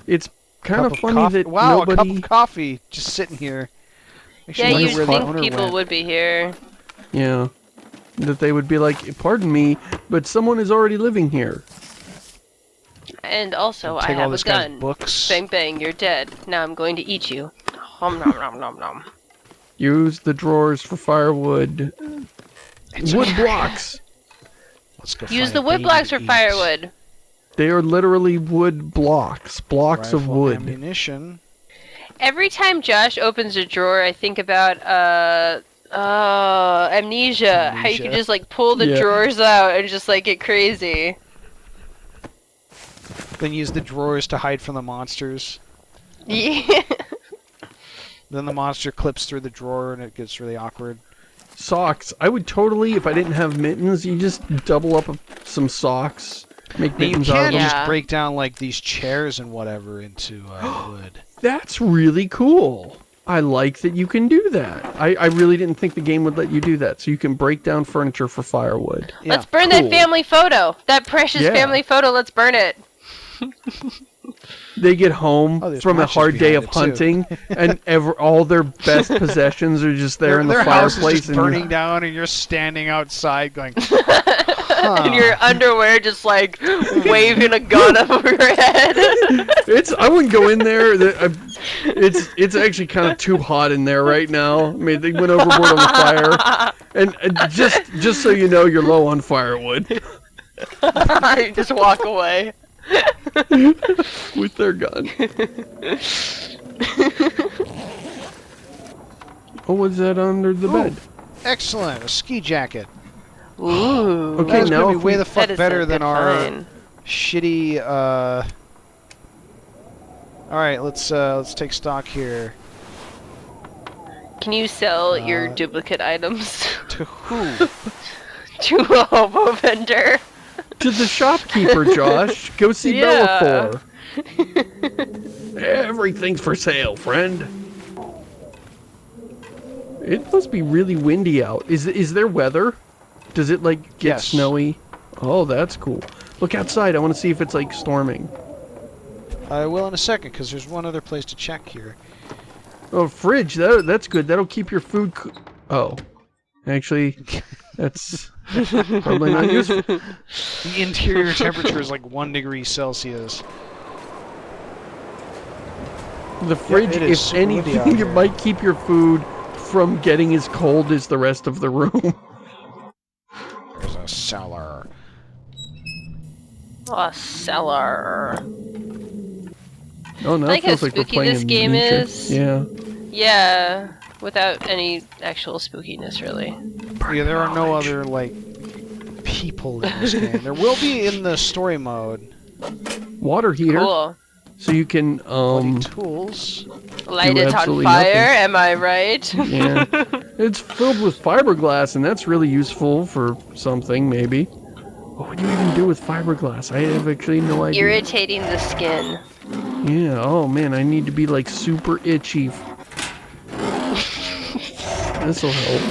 It's kind Cup of funny coffee. that Wow, a cup nobody. of coffee just sitting here. Makes you Yeah, wonder you'd where the think owner people went. would be here. Yeah, that they would be like, "Pardon me, but someone is already living here." And also, I Take all have a this guy's gun. books. Bang bang, you're dead. Now I'm going to eat you. Nom nom nom nom nom. Use the drawers for firewood. Wood blocks. Let's go Use find the a wood baby blocks to for eat. firewood. They are literally wood blocks. Blocks of Rifle wood. ammunition. Every time Josh opens a drawer, I think about amnesia. How you can just like pull the Yeah. drawers out and just like get crazy. Then use the drawers to hide from the monsters. Yeah. Then the monster clips through the drawer and it gets really awkward. Socks. I would totally, if I didn't have mittens, you just double up some socks. Make Now, you mittens out of can them. just Yeah. break down like these chairs and whatever into wood. That's really cool. I like that you can do that. I really didn't think the game would let you do that. So you can break down furniture for firewood. Yeah, Let's burn cool. that family photo. That precious Yeah. family photo. Let's burn it. They get home Oh, there's from a matches hard day of behind it, too. hunting, and all their best possessions are just there in the their house is fireplace. just burning down, and you're standing outside going, In your underwear, just like waving a gun over your head. I wouldn't go in there. It's actually kind of too hot in there right now. I mean, they went overboard on the fire, and just so you know, you're low on firewood You just walk away. with their gun. Oh, what's that under the bed? excellent, a ski jacket. Ooh. Okay, That's now gonna be if way we- the fuck That is better a than good our find. shitty. All right, let's take stock here. Can you sell your duplicate items To who? to a hobo vendor? To the shopkeeper, Josh. Go see Yeah. Bellathor. Everything's for sale, friend. It must be really windy out. Is there weather? Does it like get Yes. snowy? Oh, that's cool. Look outside. I want to see if it's like storming. I will in a second, because there's one other place to check here. Oh, fridge. That's good. That'll keep your food. Oh, actually, that's probably not useful. The interior temperature is like 1 degree Celsius. The fridge, it is if super windy out anything, it here. might keep your food from getting as cold as the rest of the room. There's a cellar. A cellar. Oh no, I it like how feels like we're spooky playing this in game nature. is. Yeah. Yeah, without any actual spookiness, really. Yeah, there are no other like people in this game. There will be in the story mode. Water heater, Cool. so you can Bloody tools. Light it on absolutely fire, nothing. am I right? yeah. It's filled with fiberglass, and that's really useful for something, maybe. What would you even do with fiberglass? I have actually no idea. Irritating the skin. Yeah. Oh man, I need to be like super itchy. This'll help.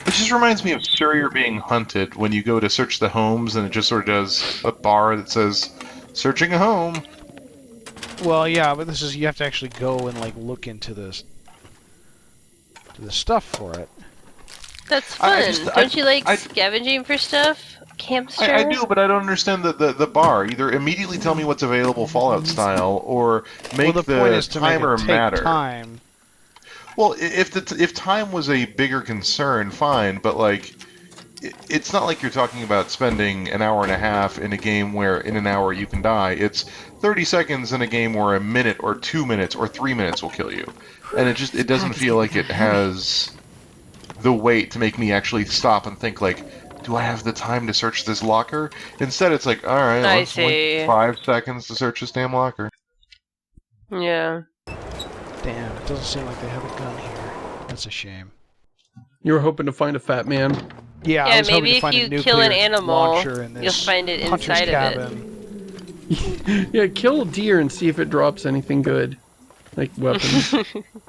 It just reminds me of Sure You're Being Hunted when you go to search the homes and it just sort of does a bar that says, searching a home. Well, yeah, but this is you have to actually go and like look into this, the stuff for it. That's I fun. just- Don't you like I- scavenging for stuff? Campster? I do, but I don't understand the bar. Either immediately tell me what's available Fallout style, or make well, the point is to make timer it take matter. time. Well, if time was a bigger concern, fine, but like, it's not like you're talking about spending an hour and a half in a game where in an hour you can die. It's 30 seconds in a game where a minute or 2 minutes or 3 minutes will kill you, and it doesn't feel like it has the weight to make me actually stop and think like, do I have the time to search this locker? Instead, it's like, all right, I let's wait see. 5 seconds to search this damn locker. Yeah. Damn, it doesn't seem like they have a gun here. That's a shame. You were hoping to find a fat man. Yeah, I Yeah, was hoping maybe to if find you a nuclear kill an animal, launcher in this you'll find it hunter's inside of it. cabin. Yeah, kill a deer and see if it drops anything good. Like weapons.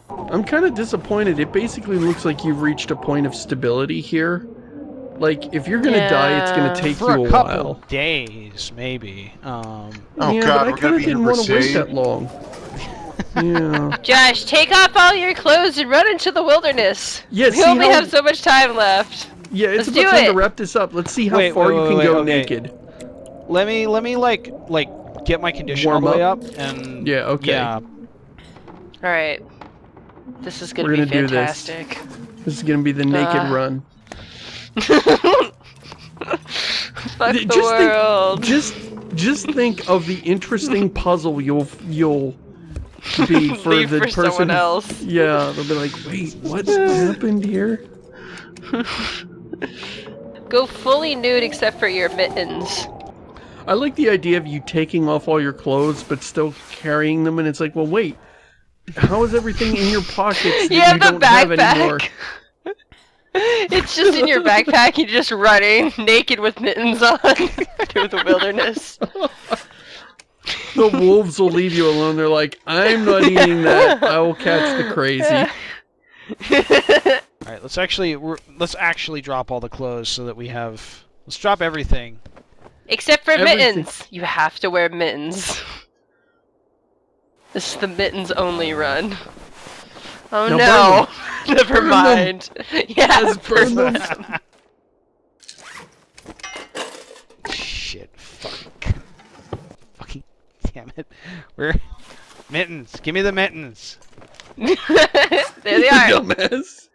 I'm kind of disappointed. It basically looks like you've reached a point of stability here. Like, if you're gonna die, it's gonna Yeah. take For you a a couple while. days, maybe. Oh yeah, god, but I we're kind gonna of be here didn't for want to wait save. that long. Yeah. Josh, take off all your clothes and run into the wilderness. Yeah, We see only how- have so much time left. Yeah, it's Let's about do time to it. wrap this up. Let's see how Wait, far wait, you can wait, go okay. naked. Let me like get my condition Warm all the way up? up and Yeah, okay. Yeah. Alright. This is gonna be fantastic. This is gonna be the naked run. Fuck the world. Just think of the interesting puzzle you'll be for leave the for person. Someone else. Yeah, they'll be like, wait, what happened here? Go fully nude except for your mittens. I like the idea of you taking off all your clothes but still carrying them, and it's like, well, wait, how is everything in your pockets that you don't have anymore? It's just in your backpack. You're just running naked with mittens on through the wilderness. The wolves will leave you alone. They're like, I'm not eating that. I will catch the crazy. All right, let's actually drop all the clothes so that we have. Let's drop everything. Except for mittens. You have to wear mittens. This is the mittens only run. Oh now no! Never mind. Yeah, burn them. Shit! Fucking damn it! Where? Mittens! Give me the mittens! There they are. Dumbass.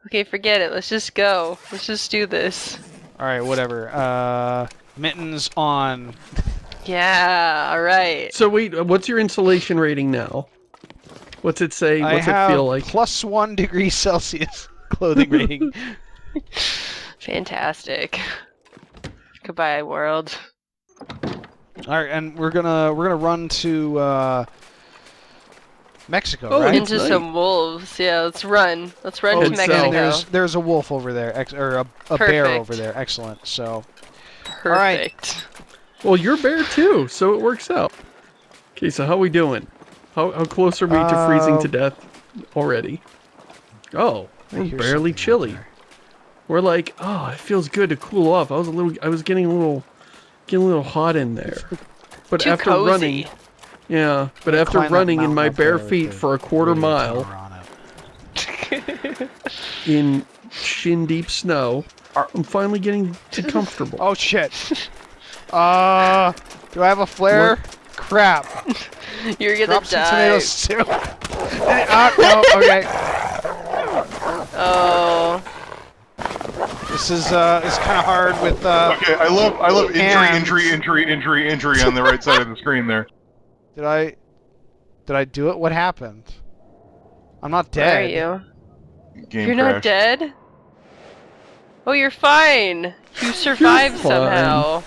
Okay, forget it. Let's just go. Let's just do this. All right, whatever. Mittens on. Yeah. All right. So wait, what's your insulation rating now? What's it say? What's it feel like? +1 degree Celsius clothing rating. Fantastic. Goodbye, world. All right, and we're gonna run to Mexico, Oh, right? Into some wolves. Yeah, let's run. Let's run to Mexico. There's a wolf over there, or a bear over there. Excellent. So, Perfect. all right. Well, you're bear too, so it works out. Okay, so how we doing? How close are we to freezing to death already? Oh, we're barely chilly. We're like, oh, it feels good to cool off. I was getting a little hot in there. But Too after cozy. running, yeah, but after running in my bare feet for a quarter mile in shin deep snow, I'm finally getting comfortable. Oh shit. Do I have a flare? What? Crap. You're gonna Drop some die. tomatoes too. No, okay. Oh. This is kind of hard with Okay, I love hands. injury on the right side of the screen there. Did I do it? What happened? I'm not Where dead. are you? Game You're crash. not dead? Oh, you're fine. You survived fine. somehow.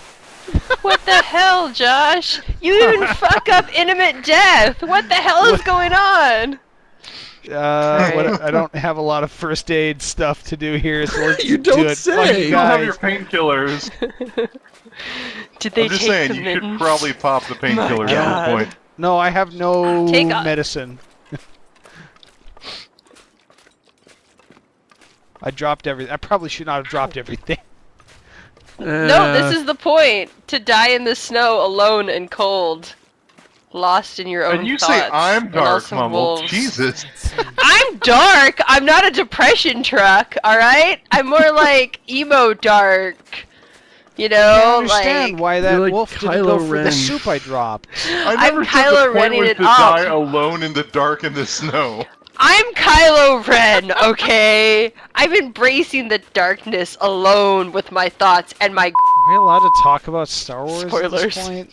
What the hell, Josh? You even fuck up intimate death. What the hell is going on? I don't have a lot of first aid stuff to do here, so let's You do don't it. say. Fuck You don't have your painkillers. Did they I'm just take saying, the you mittens? should probably pop the painkillers My at God. this point. No, I have no Take off. medicine. I dropped everything. I probably should not have dropped everything. No, this is the point. To die in the snow alone and cold. Lost in your own And you thoughts. say I'm and dark, also Mumble. wolves. Jesus. I'm dark. I'm not a depression truck, alright? I'm more like emo dark. You I know, don't understand like... why that You're like wolf didn't Kylo go for the Ren. soup I dropped. I I'm never said Kylo the point Renning was it to up. die alone in the dark in the snow. I'm Kylo Ren, okay? I'm embracing the darkness alone with my thoughts and my Are we allowed to talk about Star Wars Spoilers. at this point?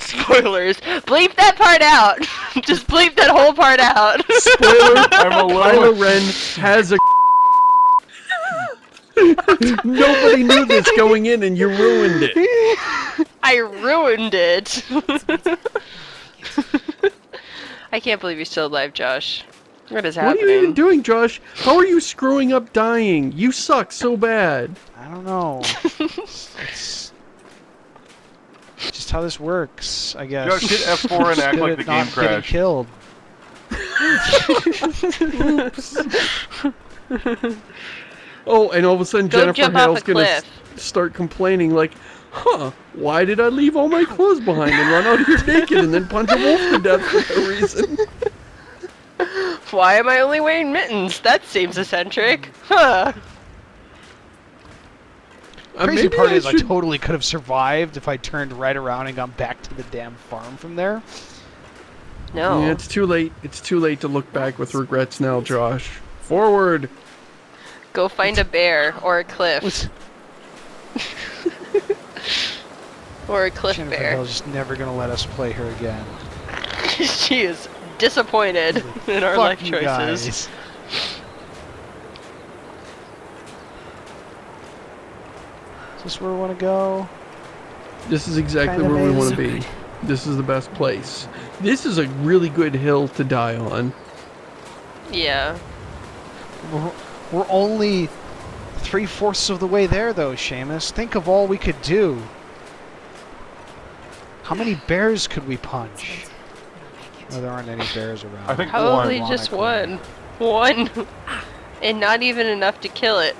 spoilers. Bleep that part out. Just bleep that whole part out. Spoiler, I'm alone. Kylo Ren has a Nobody knew this going in and you ruined it. I ruined it. I can't believe you're still alive, Josh. What is What happening? are you even doing, Josh? How are you screwing up dying? You suck so bad. I don't know. It's just how this works, I guess. Josh, hit F4 and act Good like at the not game getting crashed. killed. Oh, and all of a sudden Go Jennifer jump off Hale's a gonna cliff. start complaining like, huh, why did I leave all my clothes behind and run out here naked and then punch a wolf to death for no reason? Why am I only wearing mittens? That seems eccentric. Huh. Crazy Maybe part is I should- totally could have survived if I turned right around and gone back to the damn farm from there. No. Yeah, it's too late. It's too late to look back with regrets now, Josh. Forward. Go find a bear or a cliff. Or a cliff Jennifer bear. Hill's just never gonna let us play her again. She is disappointed in our Fuck life you choices. guys. Is this where we want to go? This is exactly Kinda where we made want so to be. This is the best place. This is a really good hill to die on. Yeah. We're only 3/4 of the way there, though, Seamus. Think of all we could do. How many bears could we punch? No, there aren't any bears around. I think Probably one. just one. One. And not even enough to kill it.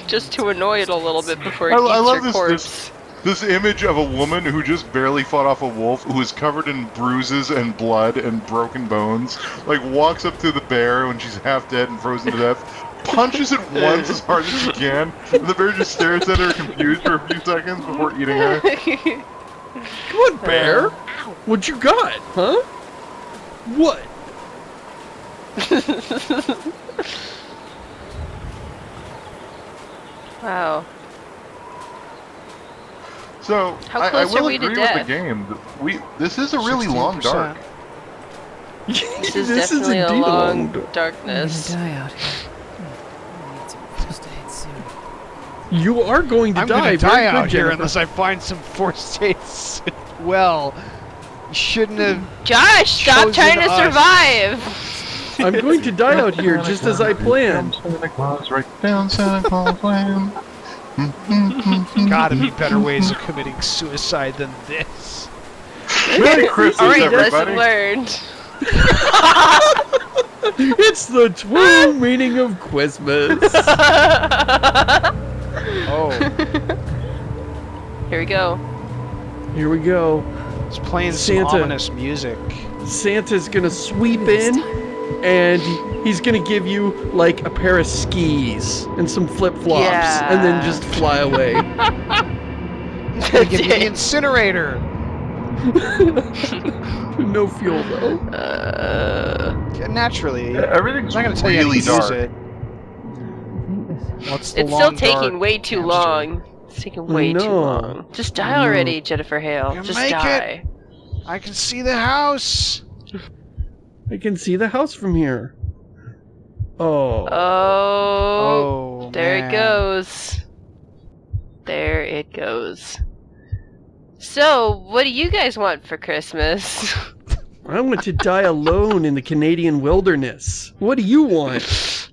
Just to annoy it a little bit before it I eats love your corpse. this image of a woman who just barely fought off a wolf, who is covered in bruises and blood and broken bones, like walks up to the bear when she's half dead and frozen to death, punches it once as hard as she can, and the bear just stares at her confused for a few seconds before eating her. Come on, bear. What you got, huh? What? Wow. So How I close will are we to agree with the death? game. This is a really long 16%. dark. This is definitely a indeed long dark. darkness. Die out here. We need to first aid soon. You are going to I'm die. gonna Very die good, out here Jennifer. unless I find some first aids. Well, you shouldn't have. Josh, stop Chosen trying to us. survive! I'm going to die out here just as I planned. Santa Claus, right down Santa Claus Lane. Gotta be better ways of committing suicide than this. Merry Christmas, Alright, lesson everybody. learned. It's the true meaning of Christmas. Oh, Here we go. Here we go. it's playing some Santa. ominous music. Santa's gonna sweep in, and he's gonna give you like a pair of skis and some flip-flops, Yeah. and then just fly away. Gonna give you the incinerator. No fuel though. Yeah, naturally, Everything's I'm not gonna tell you how to really use dark. it. What's the It's still long, taking dark way too hamster? long. It's taking way too know. long. Just die already, Jennifer Hale. You Just make die. I can see the house. I can see the house from here. Oh. Oh, Oh, there man. it goes. There it goes. So, what do you guys want for Christmas? I want to die alone in the Canadian wilderness. What do you want?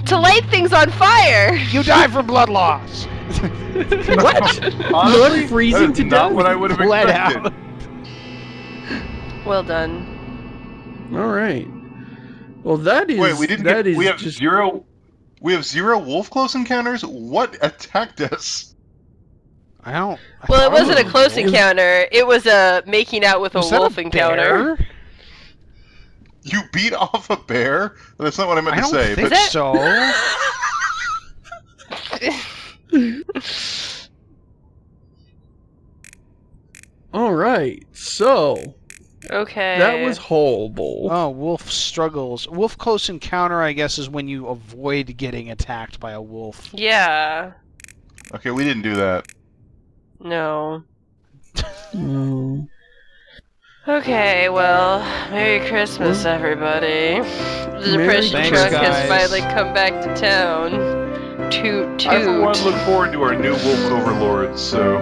To light things on fire! You die from blood loss. What? Honestly, Blood freezing that is to not death? what I would have Bled expected. out. Well done. All right. Well, that is. Wait, we didn't. That is We have just. zero. We have zero wolf close encounters. What attacked us? I don't. Well, it wasn't a Oh, close was encounter. It was a making out with a that wolf encounter. bear? You beat off a bear? That's not what I meant I to don't say. think But so. All right. So Okay. that was horrible. Oh, wolf struggles. Wolf close encounter, I guess, is when you avoid getting attacked by a wolf. Yeah. okay, we didn't do that. No. Mm. Okay, well, Merry Christmas, everybody. The Merry depression Thanks, truck has guys. finally come back to town. Toot I for one toot. look forward to our new wolf overlords. So